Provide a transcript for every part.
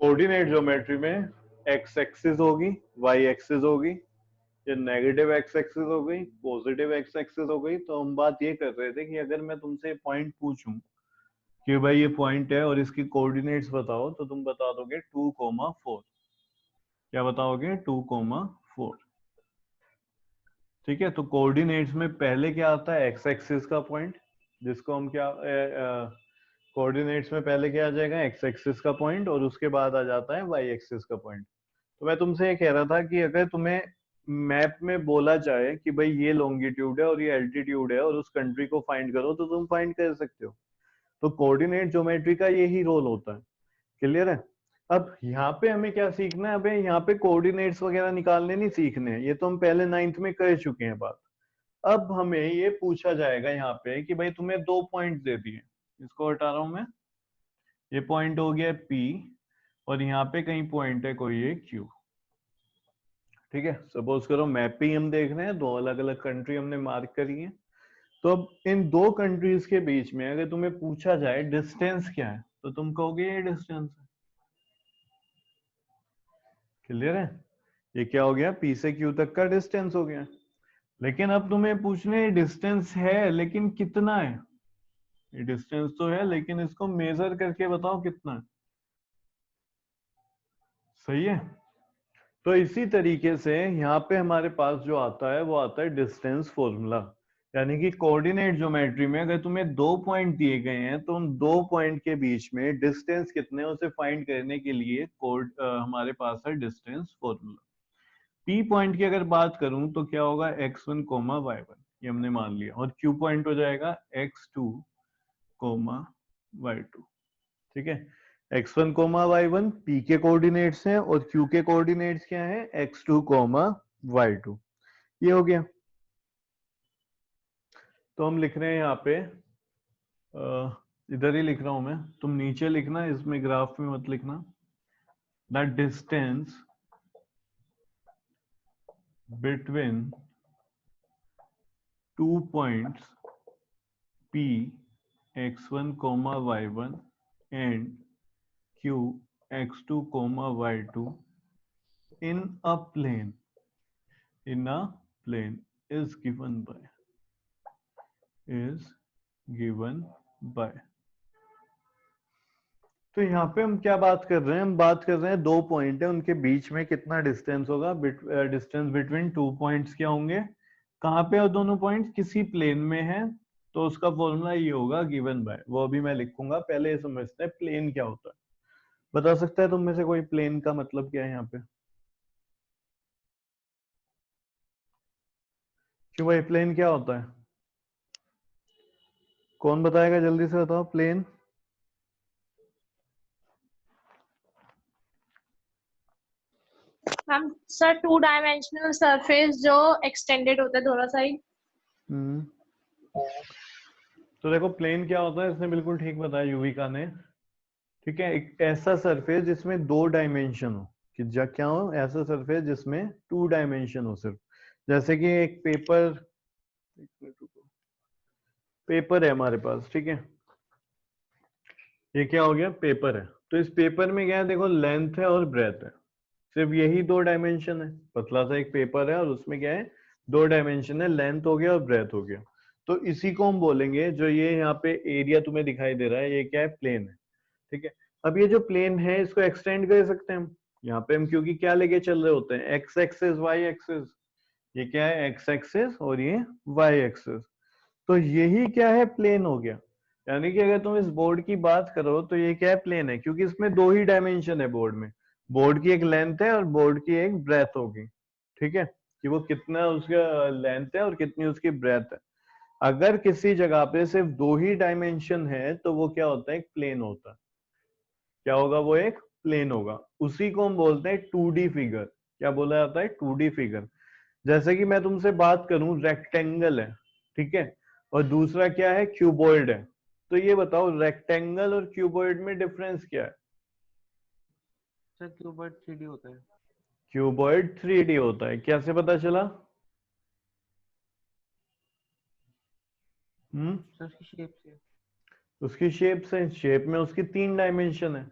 Coordinate geometry में x axis होगी, Y axis होगी, ये नेगेटिव एक्स एक्सिस हो गई, पॉजिटिव एक्स एक्सिस हो गई। तो हम बात ये कर रहे थे कि अगर मैं तुमसे पॉइंट पूछूं कि भाई ये पॉइंट है और इसकी कोऑर्डिनेट्स बताओ, तो तुम बता दोगे 2,4। क्या बताओगे? 2,4। ठीक है, तो कोऑर्डिनेट्स में पहले क्या आता है? एक्स एक्सिस का पॉइंट, जिसको हम क्या कोऑर्डिनेट्स में पहले क्या आ जाएगा? एक्स एक्सिस का पॉइंट, और उसके बाद आ जाता है वाई एक्सिस का पॉइंट। तो मैं तुमसे ये कह रहा था कि अगर तुम्हें मैप में बोला जाए कि भाई ये लॉन्गिट्यूड है और ये एल्टीट्यूड है और उस कंट्री को फाइंड करो, तो तुम फाइंड कर सकते हो। तो कोऑर्डिनेट ज्योमेट्री का यही रोल होता है। क्लियर है? अब यहाँ पे हमें क्या सीखना है? अबे यहाँ पे कोऑर्डिनेट्स वगैरह निकालने नहीं सीखने हैं, ये तो हम पहले 9th में कर चुके हैं बात। अब हमें ये पूछा जाएगा यहाँ पे कि भाई तुम्हें 2 पॉइंट दे दिए, इसको हटा रहा हूं मैं, ये पॉइंट हो गया P और यहाँ पे कहीं पॉइंट है कोई ये Q। ठीक है, सपोज करो मैप पे ही हम देख रहे हैं, दो अलग अलग कंट्री हमने मार्क करी है। तो अब इन दो कंट्रीज के बीच में अगर तुम्हें पूछा जाए डिस्टेंस क्या है, तो तुम कहोगे ये डिस्टेंस है। क्लियर है? ये क्या हो गया? P से Q तक का डिस्टेंस हो गया। लेकिन अब तुम्हें पूछने डिस्टेंस है लेकिन कितना है? ये डिस्टेंस तो है लेकिन इसको मेजर करके बताओ कितना है। सही है? तो इसी तरीके से यहाँ पे हमारे पास जो आता है वो आता है डिस्टेंस फॉर्मूला। यानी कि कोऑर्डिनेट ज्योमेट्री में अगर तुम्हें 2 पॉइंट दिए गए हैं तो उन 2 पॉइंट के बीच में डिस्टेंस कितने हैं उसे फाइंड करने के लिए हमारे पास है डिस्टेंस फॉर्मूला। P पॉइंट की अगर बात करूं तो क्या होगा? x1 कोमा y1, ये हमने मान लिया, और Q पॉइंट हो जाएगा x2 कोमा y2। ठीक है, x1 कोमा y1 P के कोऑर्डिनेट्स हैं और Q के कोऑर्डिनेट्स क्या है? x2 coma y2। ये हो गया। तो हम लिख रहे हैं यहाँ पे, इधर ही लिख रहा हूं मैं, तुम नीचे लिखना, इसमें ग्राफ में मत लिखना। The distance between 2 points P x1 comma y1 and Q x2 comma y2 in a plane is given by। तो यहाँ पे हम क्या बात कर रहे हैं? हम बात कर रहे हैं 2 पॉइंट है, उनके बीच में कितना डिस्टेंस होगा। डिस्टेंस बिटवीन 2 पॉइंट्स क्या होंगे? कहाँ पे? और दोनों पॉइंट्स किसी प्लेन में है, तो उसका फॉर्मूला ये होगा गिवन बाय। वो अभी मैं लिखूंगा, पहले ये समझते हैं प्लेन क्या होता है। बता सकता है तुम में से कोई प्लेन का मतलब क्या है यहाँ पे? क्यों भाई, प्लेन क्या होता है? कौन बताएगा? जल्दी से बताओ प्लेन। हम सर 2 डायमेंशनल सरफेस जो एक्सटेंडेड होता है दोनों साइड। तो देखो प्लेन क्या होता है, इसने बिल्कुल ठीक बताया युविका ने। ठीक है, एक ऐसा सरफेस जिसमें 2 डायमेंशन हो, कि क्या हो? ऐसा सरफेस जिसमें 2 डायमेंशन हो सिर्फ। जैसे कि एक पेपर है हमारे पास। ठीक है, ये क्या हो गया? पेपर है। तो इस पेपर में क्या है? देखो लेंथ है और ब्रेथ है, सिर्फ यही 2 डायमेंशन है। पतला सा एक पेपर है और उसमें क्या है? 2 डायमेंशन है, लेंथ हो गया और ब्रेथ हो गया। तो इसी को हम बोलेंगे, जो ये यहाँ पे एरिया तुम्हें दिखाई दे रहा है, ये क्या है? प्लेन है। ठीक है, अब ये जो प्लेन है इसको एक्सटेंड कर सकते हैं हम। यहाँ पे हम क्योंकि क्या लेके चल रहे होते हैं? X axis y axis. ये क्या है? एक्स एक्सिस और ये वाई एक्सिस। तो यही क्या है? प्लेन हो गया। यानी कि अगर तुम इस बोर्ड की बात करो तो ये क्या है? प्लेन है, क्योंकि इसमें 2 ही डायमेंशन है बोर्ड में। बोर्ड की एक लेंथ है और बोर्ड की एक ब्रेथ होगी। ठीक है, कि वो कितना उसका लेंथ है और कितनी उसकी ब्रेथ है। अगर किसी जगह पे सिर्फ 2 ही डायमेंशन है तो वो क्या होता है? एक प्लेन होता है। क्या होगा? वो एक प्लेन होगा। उसी को हम बोलते हैं 2D फिगर। क्या बोला जाता है? 2D figure. जैसे कि मैं तुमसे बात करूं रेक्टेंगल है, ठीक है, और दूसरा क्या है? क्यूबॉइड है। तो ये बताओ रेक्टेंगल और क्यूबॉइड में डिफरेंस क्या है? सर क्यूबॉइड 3D होता है। क्यूबॉइड 3D होता है। कैसे पता चला? सर उसकी शेप से। उसकी शेप से। शेप में उसकी 3 डायमेंशन है।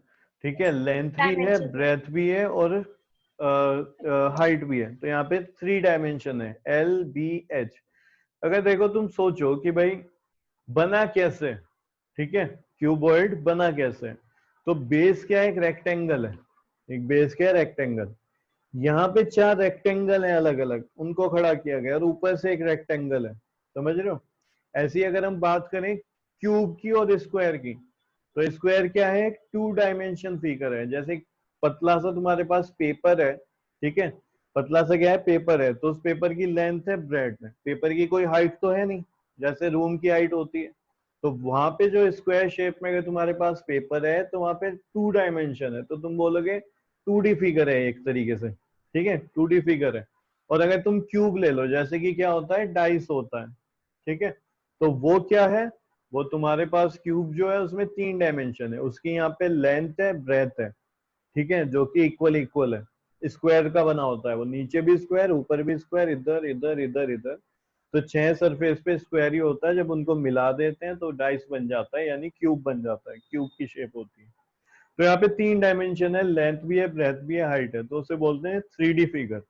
ठीक है, लेंथ भी है, Dimension. ब्रेथ भी है और हाइट भी है। तो यहाँ पे 3 डायमेंशन है, एल बी एच। अगर देखो तुम सोचो कि भाई बना कैसे, ठीक है, क्यूबॉइड बना कैसे, तो बेस क्या है, एक रेक्टेंगल है, एक बेस क्या है, रेक्टेंगल। यहाँ पे 4 रेक्टेंगल है अलग अलग, उनको खड़ा किया गया और ऊपर से एक रेक्टेंगल है, समझ रहे हो। ऐसी अगर हम बात करें क्यूब की और स्क्वायर की, तो स्क्वायर क्या है, एक 2 डायमेंशन फिगर है। जैसे पतला सा तुम्हारे पास पेपर है, ठीक है, पतला सा क्या है, पेपर है, तो उस पेपर की लेंथ है, ब्रेड्थ है, पेपर की कोई हाइट तो है नहीं, जैसे रूम की हाइट होती है। तो वहां पे जो स्क्वायर शेप में अगर तुम्हारे पास पेपर है तो वहां पे 2 डायमेंशन है, तो तुम बोलोगे 2D फिगर है एक तरीके से, ठीक है, 2D फिगर है। और अगर तुम क्यूब ले लो, जैसे कि क्या होता है, डाइस होता है, ठीक है, तो वो क्या है, वो तुम्हारे पास क्यूब जो है उसमें 3 डायमेंशन है, उसकी यहाँ पे लेंथ है, ब्रेथ है, ठीक है, जो कि इक्वल इक्वल है, स्क्वायर का बना होता है वो, नीचे भी स्क्वायर ऊपर भी स्क्वायर, इधर इधर इधर इधर। तो 6 सरफेस पे स्क्वायर ही होता है, जब उनको मिला देते हैं तो डाइस बन जाता है, यानी क्यूब बन जाता है, क्यूब की शेप होती है। तो यहाँ पे 3 डायमेंशन है, लेंथ भी है, ब्रेथ भी है, हाइट है, तो उसे बोलते हैं 3D फिगर।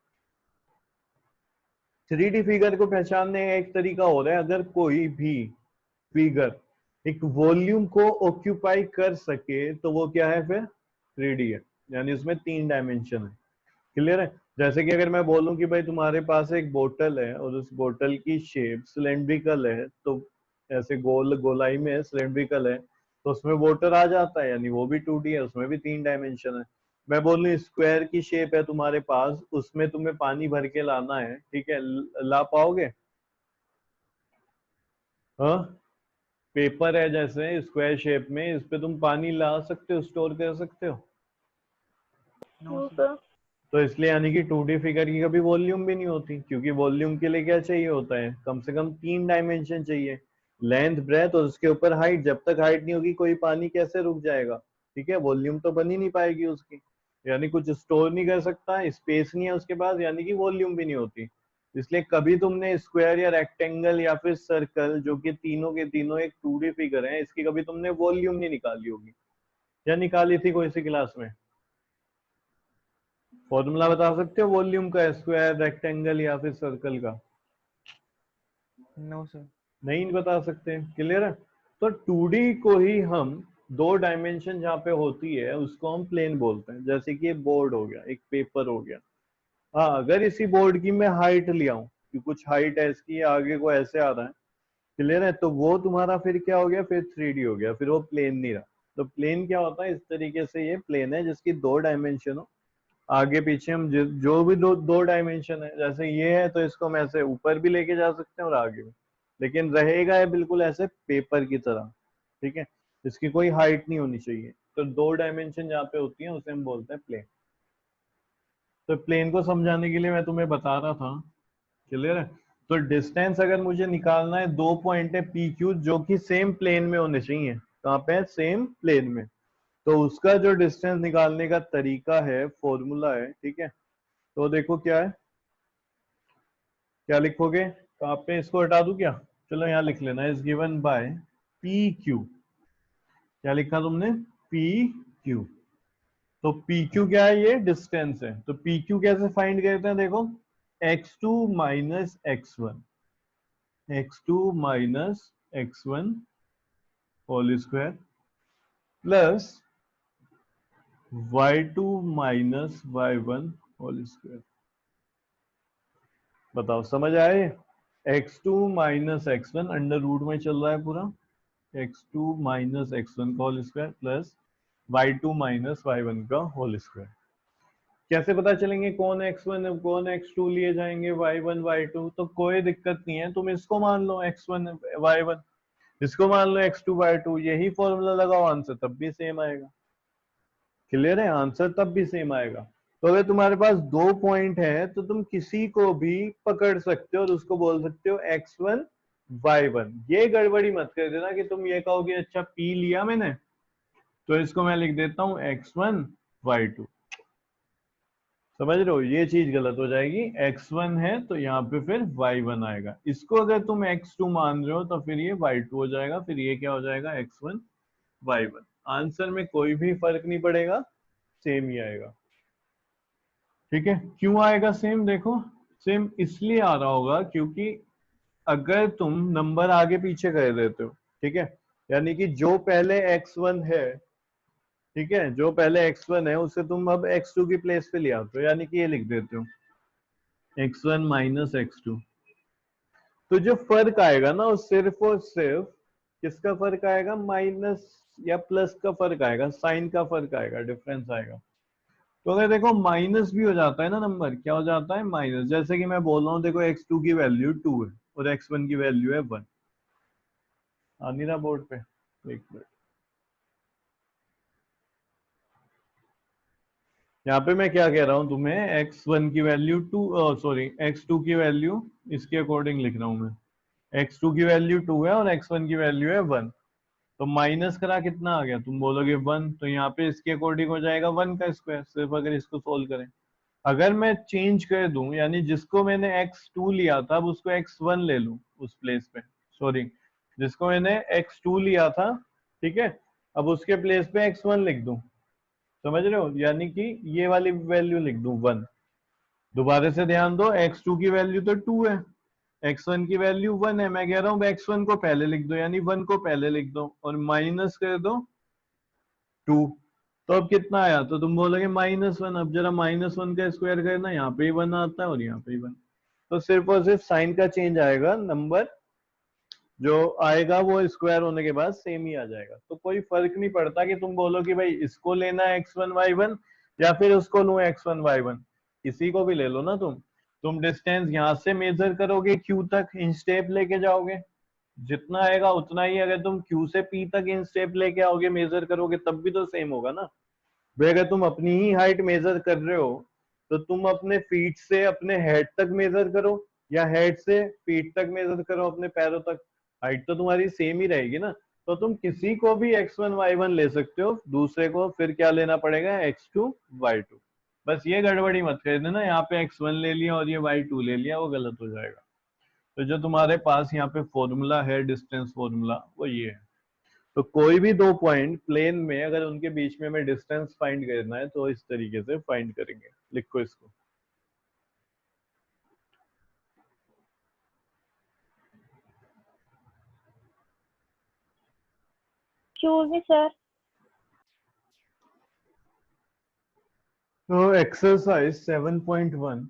3D फिगर को पहचानने का एक तरीका हो रहा है, अगर कोई भी फिगर एक वॉल्यूम को ऑक्यूपाई कर सके तो वो क्या है, फिर 3D है, यानी उसमें 3 डायमेंशन है। क्लियर है। जैसे कि अगर मैं बोलूं कि भाई तुम्हारे पास एक बोतल है और उस बोतल की शेप सिलेंड्रिकल है, तो ऐसे गोल गोलाई में सिलेंड्रिकल है, तो उसमें वाटर आ जाता है, यानी वो भी 2D है, उसमें भी 3 डायमेंशन है। मैं बोलूं स्क्वायर की शेप है तुम्हारे पास, उसमें तुम्हें पानी भर के लाना है, ठीक है, ला पाओगे? हाँ, पेपर है जैसे स्क्वायर शेप में, इस पे तुम पानी ला सकते हो, स्टोर कर सकते हो? No No, sir. sir. तो इसलिए यानी कि 2D फिगर की कभी वॉल्यूम भी नहीं होती, क्योंकि वॉल्यूम के लिए क्या चाहिए होता है, कम से कम 3 डायमेंशन चाहिए, लेंथ, ब्रेथ और उसके ऊपर हाइट। जब तक हाइट नहीं होगी कोई पानी कैसे रुक जाएगा, ठीक है, वॉल्यूम तो बन ही नहीं पाएगी उसकी, यानी कुछ स्टोर नहीं कर सकता, स्पेस नहीं है उसके पास, यानी कि वॉल्यूम भी नहीं होती। इसलिए कभी तुमने स्क्वायर या रेक्टेंगल या फिर सर्कल, जो कि तीनों के तीनों एक 2D फिगर है, इसकी कभी तुमने वॉल्यूम नहीं निकाली होगी, या निकाली थी कोई सी क्लास में? फॉर्मूला बता सकते हो वॉल्यूम का, स्क्वायर, रेक्टेंगल या फिर सर्कल का? No sir. नहीं बता सकते, क्लियर है। तो 2D को ही हम 2 डायमेंशन जहाँ पे होती है उसको हम प्लेन बोलते हैं। जैसे कि एक बोर्ड हो गया, एक पेपर हो गया। हाँ, अगर इसी बोर्ड की मैं हाइट ले आऊं कि कुछ हाइट है इसकी, आगे को ऐसे आ रहा है, क्लियर है, तो वो तुम्हारा फिर क्या हो गया, फिर 3D हो गया, फिर वो प्लेन नहीं रहा। तो प्लेन क्या होता है, इस तरीके से ये प्लेन है जिसकी 2 डायमेंशन हो, आगे पीछे हम जो भी दो डायमेंशन है, जैसे ये है तो इसको हम ऐसे ऊपर भी लेके जा सकते हैं और आगे भी, लेकिन रहेगा ये बिल्कुल ऐसे पेपर की तरह, ठीक है, इसकी कोई हाइट नहीं होनी चाहिए। तो 2 डायमेंशन जहाँ पे होती है उसे हम बोलते हैं प्लेन। तो प्लेन को समझाने के लिए मैं तुम्हें बता रहा था, क्लियर है। तो डिस्टेंस अगर मुझे निकालना है, 2 पॉइंट है पी क्यू जो कि सेम प्लेन में होने चाहिए, कहाँ पे है, सेम प्लेन में। तो उसका जो डिस्टेंस निकालने का तरीका है, फॉर्मूला है, ठीक है, तो देखो क्या है, क्या लिखोगे, तो आप पे इसको हटा दूं क्या? चलो यहाँ लिख लेना, is given by P Q. क्या लिखा तुमने, पी क्यू। तो पी क्यू क्या है, ये डिस्टेंस है। तो पी क्यू कैसे फाइंड करते हैं, देखो, x2 minus x1, x2 minus x1 whole square plus y2 minus y1 whole square. बताओ समझ आए? x2 minus x1 under root में चल रहा है पूरा, x2 माइनस x1 का whole square plus y2 minus y1 का होल स्क्वायर। कैसे पता चलेंगे कौन x1 है कौन x2 लिए जाएंगे, y1 y2? तो कोई दिक्कत नहीं है, तुम इसको मान लो x1 y1, इसको मान लो x2 y2, यही फॉर्मूला लगाओ, आंसर तब भी सेम आएगा। क्लियर है, आंसर तब भी सेम आएगा। तो अगर तुम्हारे पास 2 पॉइंट है तो तुम किसी को भी पकड़ सकते हो और उसको बोल सकते हो x1 y1। ये गड़बड़ी मत कर देना कि तुम ये कहोगे अच्छा p लिया मैंने तो इसको मैं लिख देता हूं x1 y2। समझ रहे हो, ये चीज गलत हो जाएगी। x1 है तो यहाँ पे फिर y1 आएगा, इसको अगर तुम x2 मान रहे हो तो फिर ये y2 हो जाएगा, फिर ये क्या हो जाएगा, x1 y1। आंसर में कोई भी फर्क नहीं पड़ेगा, सेम ही आएगा। ठीक है, क्यों आएगा सेम? देखो सेम इसलिए आ रहा होगा क्योंकि अगर तुम नंबर आगे पीछे कर देते हो, ठीक है, यानी कि जो पहले x1 है, ठीक है, जो पहले x1 है उसे तुम अब x2 की प्लेस पे ले आते हो, यानी कि ये लिख देते हो x1 माइनस x2। तो जो फर्क आएगा ना वो सिर्फ और सिर्फ किसका फर्क आएगा? माइनस या प्लस का फर्क आएगा, साइन का फर्क आएगा, डिफरेंस आएगा। तो अगर देखो माइनस भी हो जाता है ना नंबर, क्या हो जाता है? माइनस। जैसे कि मैं बोल रहा हूँ देखो x2 की वैल्यू 2 है और x1 की वैल्यू है 1। आ नहीं रहा बोर्ड पे? एक मिनट, यहाँ पे मैं क्या कह रहा हूँ तुम्हें, x1 की वैल्यू 2, सॉरी x2 की वैल्यू इसके अकॉर्डिंग लिख रहा हूँ मैं। x2 की वैल्यू 2 है और x1 की वैल्यू है 1। तो माइनस करा कितना आ गया? तुम बोलोगे 1, तो यहाँ पे इसके अकॉर्डिंग हो जाएगा 1 का स्क्वायर, सिर्फ अगर इसको सोल्व करें। अगर मैं चेंज कर दूं, यानी जिसको मैंने x2 लिया था अब उसको x1 ले लूं उस प्लेस पे, सॉरी जिसको मैंने x2 लिया था, ठीक है, अब उसके प्लेस पे x1 लिख दूं, समझ रहे हो? यानी कि ये वाली वैल्यू लिख दूं 1। दोबारा से ध्यान दो, x2 की वैल्यू तो 2 है, x1 की वैल्यू 1 है। मैं कह रहा हूँ x1 को पहले लिख दो, यानी 1 को पहले लिख दो और माइनस कर दो 2। तो अब कितना आया? तो तुम बोलोगे -1। अब जरा -1 का स्क्वायर करना, यहाँ पे ही 1 आता है और यहाँ पे ही 1। तो सिर्फ और सिर्फ साइन का चेंज आएगा, नंबर जो आएगा वो स्क्वायर होने के बाद सेम ही आ जाएगा। तो कोई फर्क नहीं पड़ता कि तुम बोलो कि भाई इसको लेना है x1 y1 या फिर उसको लूं x1 y1, किसी को भी ले लो ना तुम डिस्टेंस यहाँ से मेजर करोगे q तक, इंच टेप लेके जाओगे, जितना आएगा उतना ही। अगर तुम q से p तक इंच टेप लेके आओगे, मेजर करोगे, तब भी तो सेम होगा ना भाई। अगर तुम अपनी ही हाइट मेजर कर रहे हो तो तुम अपने फीट से अपने हेड तक मेजर करो या हेड से फीट तक मेजर करो अपने पैरों तक, हाइट तो तुम्हारी सेम ही रहेगी ना। तो तुम किसी को भी x1 y1 ले सकते हो, दूसरे को फिर क्या लेना पड़ेगा? x2 y2। बस ये गड़बड़ी मत कर देना, यहाँ पे x1 ले लिया और ये y2 ले लिया, वो गलत हो जाएगा। तो जो तुम्हारे पास यहाँ पे फॉर्मूला है, डिस्टेंस फॉर्मूला, वो ये है। तो कोई भी दो पॉइंट प्लेन में अगर उनके बीच में हमें डिस्टेंस फाइंड करना है तो इस तरीके से फाइंड करेंगे। लिखो इसको। Excuse me, sir. तो एक्सरसाइज 7.1,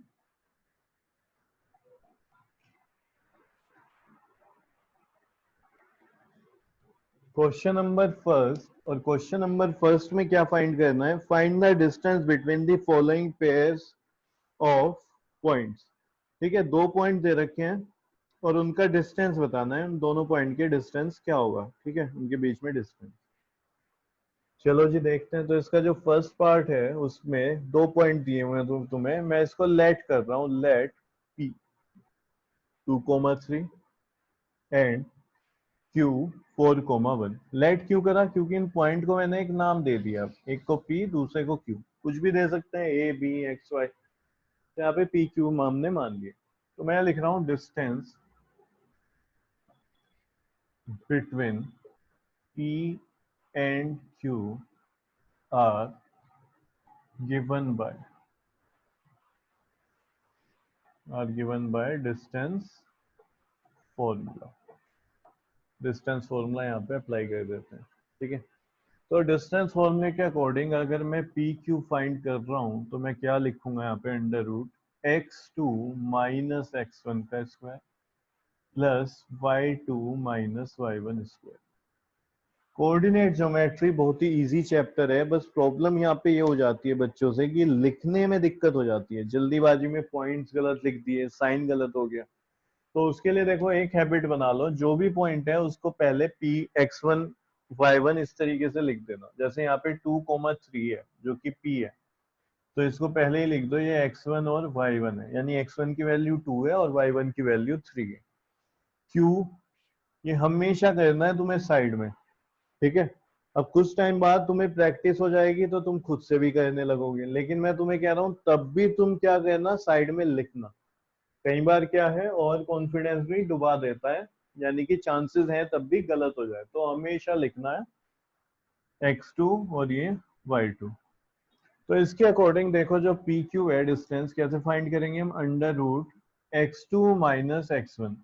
क्वेश्चन नंबर फर्स्ट। और क्वेश्चन नंबर फर्स्ट में क्या फाइंड करना है? Find the distance between the following pairs of points. ठीक है, दो पॉइंट दे रखे हैं और उनका डिस्टेंस बताना है, उन दोनों पॉइंट के डिस्टेंस क्या होगा, ठीक है, उनके बीच में डिस्टेंस। चलो जी देखते हैं। तो इसका जो फर्स्ट पार्ट है उसमें दो पॉइंट दिए हुए हैं तुम्हें, मैं इसको लेट कर रहा हूँ, let p 2,3 and q 4,1। Let क्यों करा? क्योंकि इन पॉइंट को मैंने एक नाम दे दिया, एक को p दूसरे को q, कुछ भी दे सकते हैं, a b x y, तो यहाँ पे p q हमने मान लिए। तो मैं लिख रहा हूँ distance between p and q are given by distance formula. Distance formula यहाँ पे अप्लाई कर देते हैं, ठीक है। तो डिस्टेंस फॉर्मूले के अकॉर्डिंग अगर मैं पी क्यू फाइंड कर रहा हूँ तो मैं क्या लिखूंगा यहाँ पे? Under root x2 minus x1 का square plus y2 minus y1 square. Coordinate geometry बहुत ही इजी चैप्टर है, बस प्रॉब्लम यहाँ पे ये हो जाती है बच्चों से कि लिखने में दिक्कत हो जाती है, जल्दीबाजी में पॉइंट्स गलत लिख दिए, साइन गलत हो गया। तो उसके लिए देखो एक हैबिट बना लो, जो भी पॉइंट है उसको पहले p x1 y1 इस तरीके से लिख देना। जैसे यहाँ पे 2,3 है जो कि p है, तो इसको पहले ही लिख दो, ये x1 और y1 है, यानी x1 की वैल्यू 2 है और y1 की वैल्यू 3 है। q ये हमेशा करना है तुम्हें साइड में, ठीक है। अब कुछ टाइम बाद तुम्हें प्रैक्टिस हो जाएगी तो तुम खुद से भी करने लगोगे, लेकिन मैं तुम्हें कह रहा हूँ तब भी तुम क्या करना, साइड में लिखना। कई बार क्या है, और कॉन्फिडेंस भी डुबा देता है, यानी कि चांसेस हैं तब भी गलत हो जाए, तो हमेशा लिखना है x2 और ये y2। तो इसके अकॉर्डिंग देखो जो पी क्यू है डिस्टेंस कैसे फाइंड करेंगे हम, under root x2 minus x1।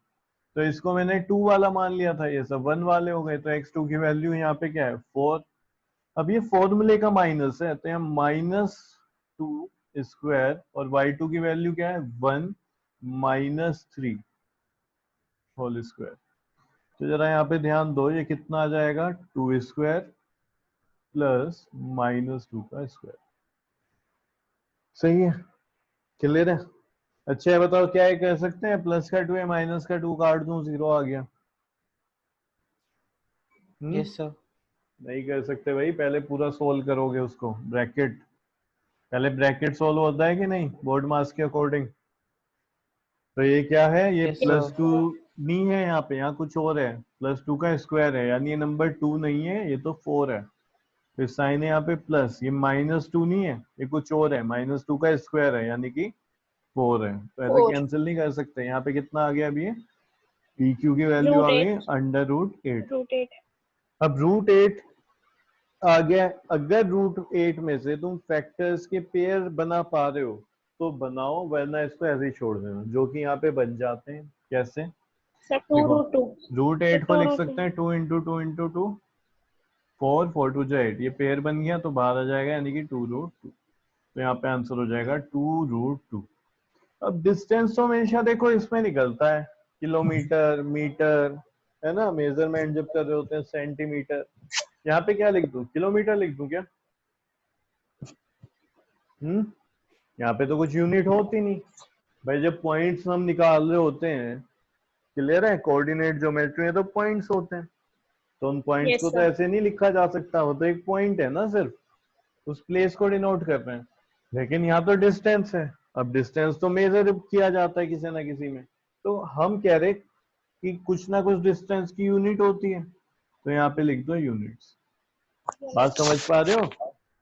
तो इसको मैंने 2 वाला मान लिया था, ये सब 1 वाले हो गए, तो x2 की वैल्यू यहाँ पे क्या है 4। अब ये फॉर्मूले का माइनस है तो यहाँ -2 स्क्वायर और y2 की वैल्यू क्या है 1 -3 होल स्क्वायर। तो जरा यहाँ पे ध्यान दो, ये कितना आ जाएगा 2 स्क्वायर प्लस -2 का स्क्वायर। सही है, क्लियर है। अच्छा है, बताओ क्या है, कह सकते हैं प्लस का 2 है माइनस का 2 काट दूं, 0 आ गया। Yes sir. नहीं कर सकते भाई, पहले पूरा सोल्व करोगे उसको, ब्रैकेट पहले ब्रैकेट सोल्व होता है कि नहीं बोर्ड मास के अकॉर्डिंग। तो ये क्या है, ये यस प्लस सर। 2 नहीं है यहाँ पे, यहाँ कुछ और है, +2 का स्क्वायर है, यानी ये नंबर 2 नहीं है, ये तो 4 है। फिर साइन है यहाँ पे प्लस, ये -2 नहीं है, ये कुछ और है, -2 का स्क्वायर है यानी कि 4 है। तो ऐसे 4 कैंसिल नहीं कर सकते। यहाँ पे कितना आ गया अभी, पी क्यू की वैल्यू रूट आ गई 8 √8। रूट 8 अब √8 आ गया, अगर √8 में से तुम फैक्टर्स के पेयर बना पा रहे हो तो बनाओ, वरना इसको ऐसे ही छोड़ देना, जो कि यहाँ पे बन जाते हैं। कैसे, सर 2 देखो रूट 2 तो √8 को 2 लिख रूट 2 सकते हैं 2 इंटू 2 इंटू 2, 4 4 2 जा 8, ये पेयर बन गया तो बाहर आ जाएगा यानी कि 2√2। तो यहाँ पे आंसर हो जाएगा 2√2। अब डिस्टेंस तो हमेशा देखो इसमें निकलता है, किलोमीटर मीटर, है ना, मेजरमेंट जब कर रहे होते हैं सेंटीमीटर। यहाँ पे क्या लिख दूं, किलोमीटर लिख दूं क्या? यहाँ पे तो कुछ यूनिट होती नहीं भाई, जब पॉइंट्स हम निकाल रहे होते हैं, क्लियर है, कोऑर्डिनेट ज्योमेट्री में तो पॉइंट्स होते हैं, तो उन पॉइंट्स यस को तो सर ऐसे नहीं लिखा जा सकता, वो तो एक पॉइंट है ना, सिर्फ उस प्लेस को डिनोट कर रहे हैं। लेकिन यहाँ तो डिस्टेंस है, अब डिस्टेंस तो मेजर किया जाता है किसी ना किसी में, तो हम कह रहे कि कुछ ना कुछ डिस्टेंस की यूनिट होती है, तो यहाँ पे लिख दो यूनिट्स। बात समझ पा रहे हो?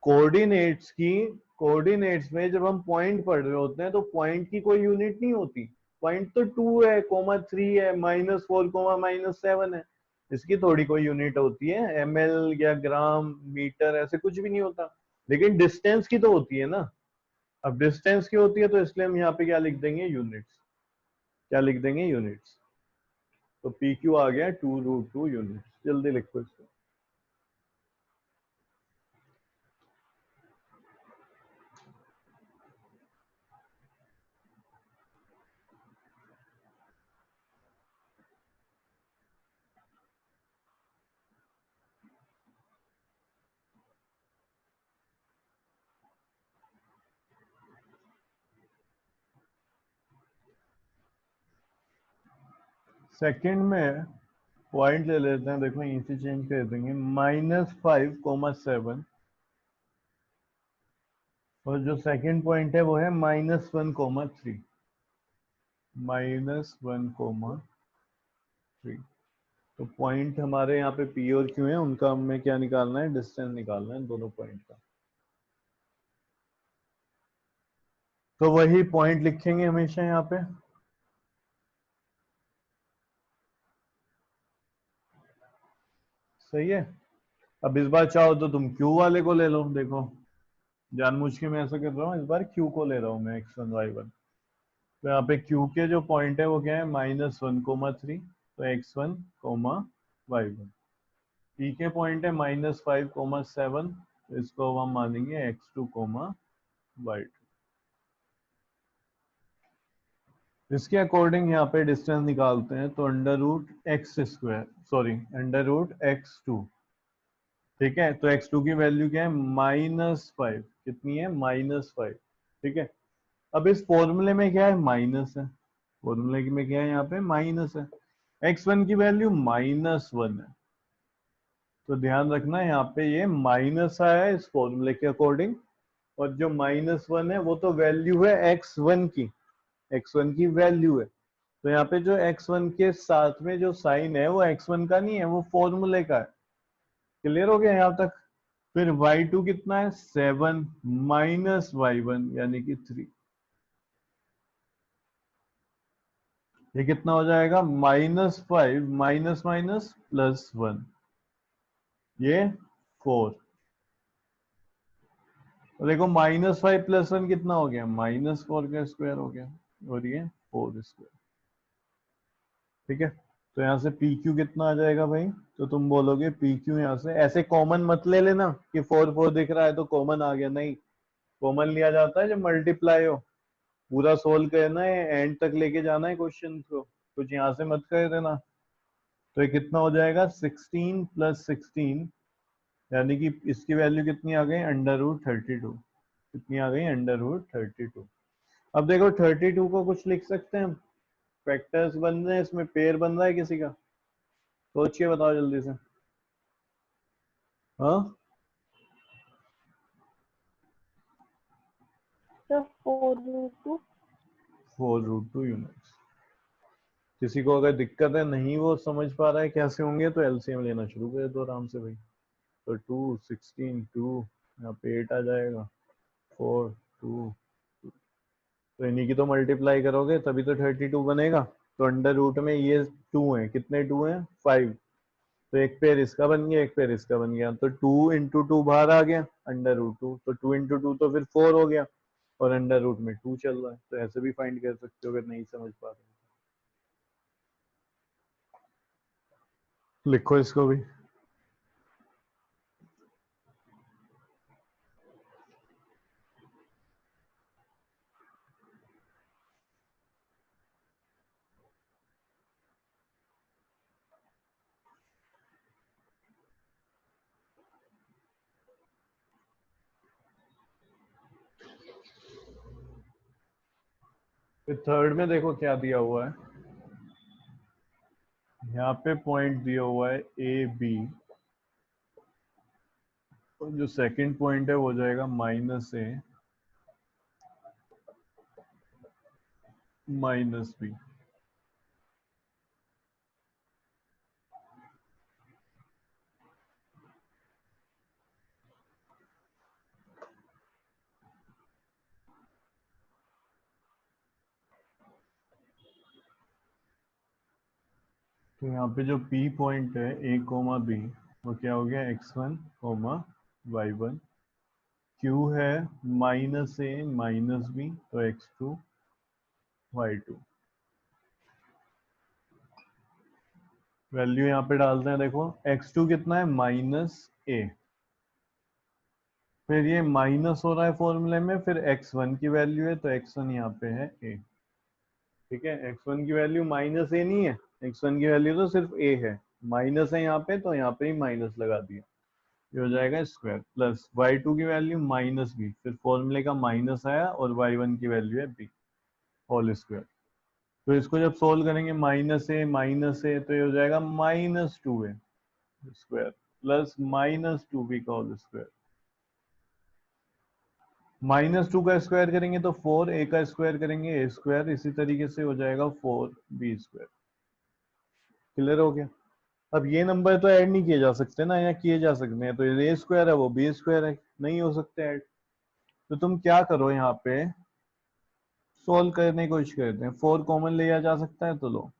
कोऑर्डिनेट्स की, कोऑर्डिनेट्स में जब हम पॉइंट पढ़ रहे होते हैं तो पॉइंट की कोई यूनिट नहीं होती। पॉइंट तो 2 है, -3 है, -4, -7 है, इसकी थोड़ी कोई यूनिट होती है, ml या ग्राम मीटर ऐसे कुछ भी नहीं होता। लेकिन डिस्टेंस की तो होती है ना। अब डिस्टेंस की होती है तो इसलिए हम यहाँ पे क्या लिख देंगे, यूनिट्स। क्या लिख देंगे, यूनिट्स। तो पी क्यू आ गया 2√2 यूनिट्स। जल्दी लिखो इसको। सेकंड में पॉइंट ले लेते हैं, देखो यहीं से चेंज कर देंगे, -5,7 और जो सेकंड पॉइंट है वो है -1,3। -1,3। तो पॉइंट हमारे यहाँ पे पी और क्यू है, उनका हमें क्या निकालना है, डिस्टेंस निकालना है दोनों पॉइंट का। तो वही पॉइंट लिखेंगे हमेशा यहाँ पे। सही है। अब इस बार चाहो तो तुम क्यू वाले को ले लो, देखो जानबूझ के मैं ऐसा कर रहा हूँ, इस बार क्यू को ले रहा हूँ मैं, x1 y1। तो यहाँ पे क्यू के जो पॉइंट है वो क्या है, -1,3, तो x1, y1। पी के पॉइंट है -5,7, तो इसको हम मानेंगे x2, y2। इसके अकॉर्डिंग यहाँ पे डिस्टेंस निकालते हैं, तो √x2, ठीक है। तो x2 की वैल्यू क्या है, -5, कितनी है, -5, ठीक है। अब इस फॉर्मूले में क्या है, माइनस है, फॉर्मूले में क्या है, यहाँ पे माइनस है। x1 की वैल्यू -1 है, तो ध्यान रखना यहाँ पे ये माइनस आया है इस फॉर्मूले के अकॉर्डिंग, और जो -1 है वो तो वैल्यू है x1 की, x1 की वैल्यू है। तो यहाँ पे जो x1 के साथ में जो साइन है वो x1 का नहीं है, वो फॉर्मूले का है। क्लियर हो गया यहाँ तक? फिर y2 कितना है, 7 -y1 यानी कि 3। ये कितना हो जाएगा, -5 माइनस माइनस +1, ये 4। तो देखो -5 + 1 कितना हो गया, -4 का स्क्वायर हो गया, और ये 4 स्क्वायर। ठीक है, तो यहाँ से पी क्यू कितना आ जाएगा भाई, तो तुम बोलोगे पी क्यू यहाँ से, ऐसे कॉमन मत ले लेना कि 4 दिख रहा है तो कॉमन आ गया, नहीं, कॉमन लिया जाता है जब मल्टीप्लाई हो। पूरा सोल्व करना है, एंड तक लेके जाना है क्वेश्चन को, कुछ यहाँ से मत कर देना। तो ये कितना हो जाएगा, 16 + 16, यानी कि इसकी वैल्यू कितनी आ गई, √32। कितनी आ गई, √32। अब देखो 32 को कुछ लिख सकते हैं हम, फैक्टर्स बन रहे हैं इसमें, पेयर बन रहा है किसी का, सोच के बताओ जल्दी से। हाँ, सर 4√2। 4√2 यूनिट्स। किसी को अगर दिक्कत है, नहीं वो समझ पा रहा है कैसे होंगे, तो एलसीएम लेना शुरू कर दो आराम से भाई। तो 2 16 2, यहाँ पे 8 आ जाएगा, 4 2, तो इन्हीं की तो मल्टीप्लाई करोगे तभी तो 32 बनेगा। तो अंडर रूट में ये 2 है, कितने 2 हैं, 5। तो एक पेयर इसका बन गया, एक पेयर इसका बन गया, तो 2 × 2 बाहर आ गया, √2, तो 2 × 2 तो फिर 4 हो गया, और अंडर रूट में 2 चल रहा है। तो ऐसे भी फाइंड कर सकते हो अगर नहीं समझ पा रहे। लिखो इसको भी। फिर थर्ड में देखो क्या दिया हुआ है, यहाँ पे पॉइंट दिया हुआ है ए बी, और जो सेकंड पॉइंट है वो हो जाएगा -a -b। तो यहाँ पे जो P पॉइंट है A, B, वो क्या हो गया, x1, y1। Q है -a -b, तो x2, y2। वैल्यू यहाँ पे डालते हैं, देखो x2 कितना है, -a, फिर ये माइनस हो रहा है फॉर्मूले में, फिर x1 की वैल्यू है, तो x1 यहाँ पे है a। ठीक है, x1 की वैल्यू -a नहीं है, x1 की वैल्यू तो सिर्फ a है, माइनस है यहाँ पे, तो यहाँ पे ही माइनस लगा दिया, ये हो जाएगा स्क्वायर, प्लस y2 की वैल्यू -b, फिर फॉर्मूले का माइनस आया, और y1 की वैल्यू है b, होल स्क्वायर। तो इसको जब सोल्व करेंगे, -a तो ये हो जाएगा -2a स्क्वायर प्लस -2b का होल स्क्वायर। -2 का स्क्वायर करेंगे तो 4, a का स्क्वायर करेंगे a स्क्वायर, इसी तरीके से हो जाएगा 4b स्क्वायर। क्लियर हो गया। अब ये नंबर तो ऐड नहीं किए जा सकते ना, या किए जा सकते हैं, तो ये a स्क्वायर है वो b स्क्वायर है, नहीं हो सकते ऐड। तो तुम क्या करो, यहाँ पे सोल्व करने की कोशिश करते हैं, 4 कॉमन लिया जा सकता है, तो लो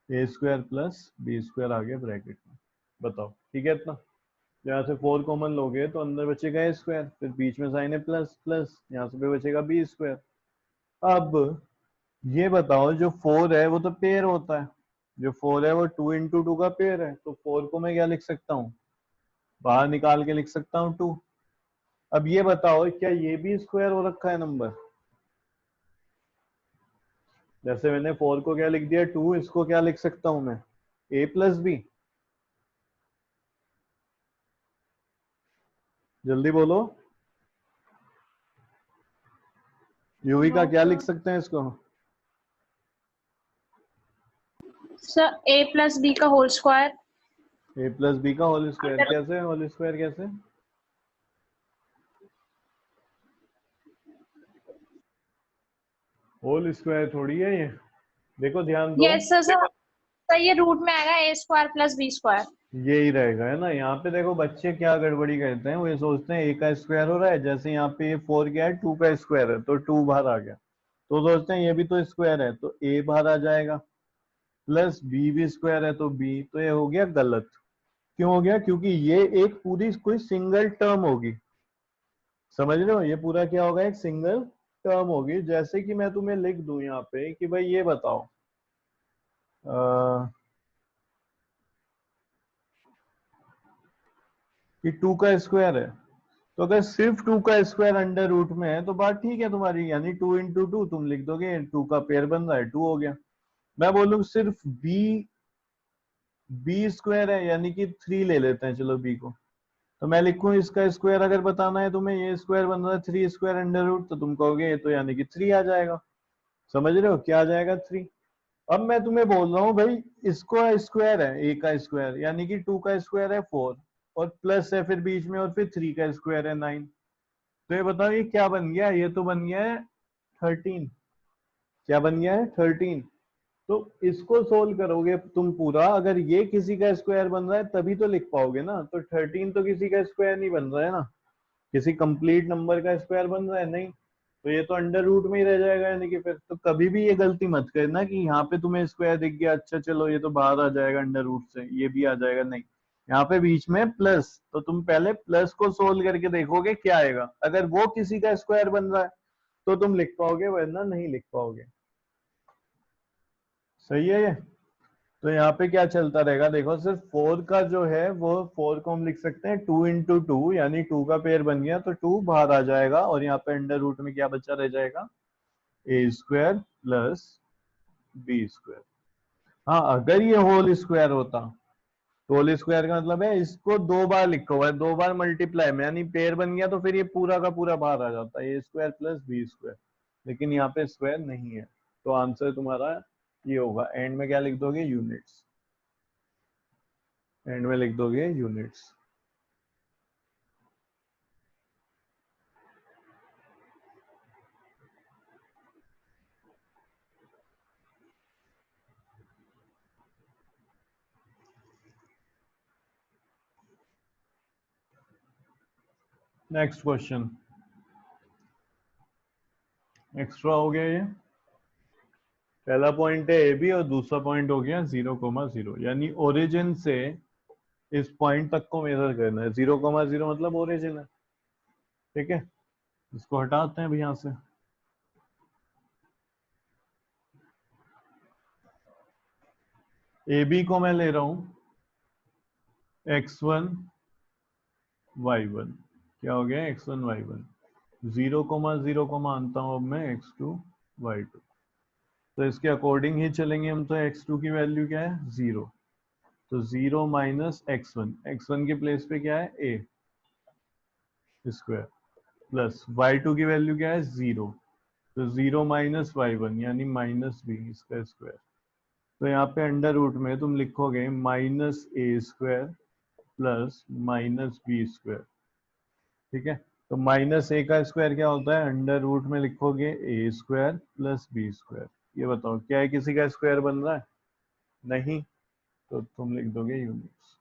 a square plus b square आ गया ब्रैकेट में, बताओ ठीक है इतना। यहाँ से 4 कॉमन लोगे तो अंदर बचेगा a स्क्वायर, फिर बीच में साइन है प्लस प्लस, यहाँ से पे बचेगा b स्क्वायर। अब ये बताओ, जो 4 है वो तो पेयर होता है, जो 4 है वो 2 × 2 का पेयर है, तो 4 को मैं क्या लिख सकता हूँ, बाहर निकाल के लिख सकता हूँ 2। अब ये बताओ, क्या ये भी स्क्वायर हो रखा है नंबर, जैसे मैंने 4 को क्या लिख दिया 2, इसको क्या लिख सकता हूं मैं, a + b, जल्दी बोलो, यूवी का नो क्या लिख सर। सकते हैं इसको, सर a + b का होल स्क्वायर। a + b का होल स्क्वायर, कैसे होल स्क्वायर कैसे, होल स्क्वायर थोड़ी है ये, देखो ध्यान दो, यस सर। सर ये रूट में आएगा a² + b²। यही रहेगा है ना। यहाँ पे देखो बच्चे क्या गड़बड़ी करते हैं, वो ये सोचते हैं a का स्क्वायर हो रहा है, जैसे यहाँ पे ये 4 क्या है, 2 का स्क्वायर है, तो 2 बाहर आ गया, तो सोचते हैं ये भी तो स्क्वायर है, तो a बाहर आ जाएगा, प्लस b भी स्क्वायर है तो b, तो ये हो गया गलत। क्यों हो गया? क्योंकि ये एक पूरी कोई सिंगल टर्म होगी, समझ रहे हो? ये पूरा क्या होगा? एक सिंगल टर्म होगी। जैसे कि मैं तुम्हें लिख दूं यहाँ पे कि भाई ये बताओ कि 2 का स्क्वायर है, तो अगर सिर्फ 2 का स्क्वायर अंडर रूट में है तो बात ठीक है तुम्हारी, यानी 2 इंटू 2 तुम लिख दोगे, 2 का पेयर बन रहा है, 2 हो गया। मैं बोलूँ सिर्फ बी स्क्वायर है, यानी कि 3 ले लेते हैं चलो बी को, तो मैं लिखूं इसका स्क्वायर अगर बताना है तुम्हें, ये स्क्वायर बन रहा है 3 स्क्वायर अंडर रूट, तो तुम कहोगे ये तो यानी कि 3 आ जाएगा। समझ रहे हो क्या आ जाएगा? 3। अब मैं तुम्हें बोल रहा हूँ भाई इसको स्क्वायर है, ए का स्क्वायर यानी कि 2 का स्क्वायर है 4, और प्लस है फिर बीच में, और फिर 3 का स्क्वायर है 9। तो ये बताओ ये क्या बन गया? ये तो बन गया है 13। क्या बन गया है? 13। तो इसको सोल्व करोगे तुम पूरा, अगर ये किसी का स्क्वायर बन रहा है तभी तो लिख पाओगे ना। तो 13 तो किसी का स्क्वायर नहीं बन रहा है ना, किसी कंप्लीट नंबर का स्क्वायर बन रहा है नहीं, तो ये तो अंडर रूट में ही रह जाएगा। यानी कि फिर तो कभी भी ये गलती मत करना कि यहाँ पे तुम्हें स्क्वायर दिख गया, अच्छा चलो ये तो बाहर आ जाएगा अंडर रूट से, ये भी आ जाएगा, नहीं। यहाँ पे बीच में प्लस, तो तुम पहले प्लस को सोल्व करके देखोगे क्या आएगा। अगर वो किसी का स्क्वायर बन रहा है तो तुम लिख पाओगे, वरना नहीं लिख पाओगे। सही है ये? तो यहाँ पे क्या चलता रहेगा देखो, सिर्फ 4 का जो है वो 4 को हम लिख सकते हैं 2 इंटू 2, यानी 2 का पेयर बन गया तो 2 बाहर आ जाएगा, और यहाँ पे अंडर रूट में क्या बचा रह जाएगा? ए स्क्वायर प्लस बी स्क्वायर। हाँ अगर ये होल स्क्वायर होता, तो होल स्क्वायर का मतलब है इसको 2 बार लिखा हुआ है, 2 बार मल्टीप्लाई में, यानी पेयर बन गया तो फिर ये पूरा का पूरा बाहर आ जाता है, ए स्क्वायर प्लस बी स्क्वायर। लेकिन यहाँ पे स्क्वायर नहीं है, तो आंसर तुम्हारा ये होगा। एंड में क्या लिख दोगे? यूनिट्स। एंड में लिख दोगे यूनिट्स। नेक्स्ट क्वेश्चन, एक्स्ट्रा हो गया ये। पहला पॉइंट है ए बी और दूसरा पॉइंट हो गया 0,0, यानी ओरिजिन से इस पॉइंट तक को मेजर करना है। 0,0 मतलब ओरिजिन है, ठीक है। इसको हटाते हैं अभी यहां से। ए बी को मैं ले रहा हूं x1 y1, क्या हो गया? x1 y1। 0,0 को मानता हूं अब मैं x2 y2, तो इसके अकॉर्डिंग ही चलेंगे हम। तो x2 की वैल्यू क्या है? 0, तो 0 माइनस x1, x1 के प्लेस पे क्या है? a स्क्वायर, प्लस y2 की वैल्यू क्या है? 0, तो 0 माइनस y1 यानी माइनस बी इसका स्क्वायर। तो यहाँ पे अंडर रूट में तुम लिखोगे minus A square plus minus B square, ठीक है। तो माइनस ए का स्क्वायर क्या होता है? अंडर रूट में लिखोगे ए स्क्वायर प्लस बी स्क्वायर। ये बताओ क्या है, किसी का स्क्वायर बन रहा है? नहीं, तो तुम लिख दोगे यूनिट्स।